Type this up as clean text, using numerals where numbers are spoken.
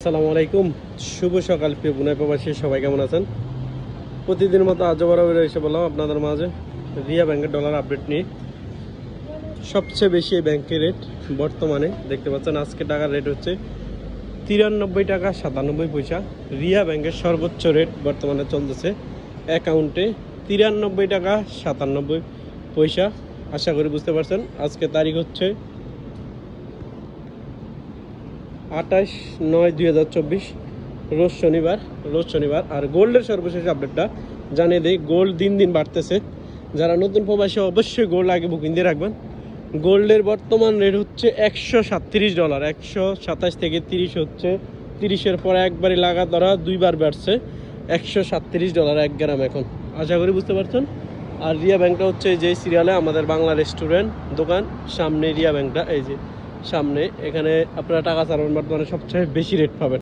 আসসালামু আলাইকুম, শুভ সকাল প্রিয় পুনাই প্রবাসী, সবাই কেমন আছেন? প্রতিদিন মতো আজও বরাবর এসে বললাম আপনাদের মাঝে রিয়া ব্যাংকের ডলার আপডেট নিয়ে। সবচেয়ে বেশি এই ব্যাংকের রেট বর্তমানে দেখতে পাচ্ছেন, আজকে টাকার রেট হচ্ছে 93 টাকা 97 পয়সা। রিয়া ব্যাংকের সর্বোচ্চ রেট বর্তমানে চলতেছে অ্যাকাউন্টে 93 টাকা 97 পয়সা। আশা করি বুঝতে পারছেন। আজকে তারিখ হচ্ছে 28/9/2024, রোজ শনিবার। আর গোল্ডের সর্বশেষ আপডেটটা জানিয়ে দিই, গোল্ড দিন দিন বাড়তেছে। যারা নতুন প্রবাসী অবশ্যই গোল্ড আগে বুকিং দিয়ে রাখবেন। গোল্ডের বর্তমান রেট হচ্ছে $137, 127 থেকে 30 হচ্ছে, 30-এর পরে একবারই লাগাতার দুইবার বাড়ছে। $137 1 গ্রাম এখন। আশা করি বুঝতে পারছেন। আর রিয়া ব্যাংকটা হচ্ছে যে সিরিয়ালে আমাদের বাংলা রেস্টুরেন্ট দোকান সামনে রিয়া ব্যাংকটা, এই যে সামনে, এখানে আপনারা টাকা ছাড়াবেন বর্তমানে সবচেয়ে বেশি রেট পাবেন।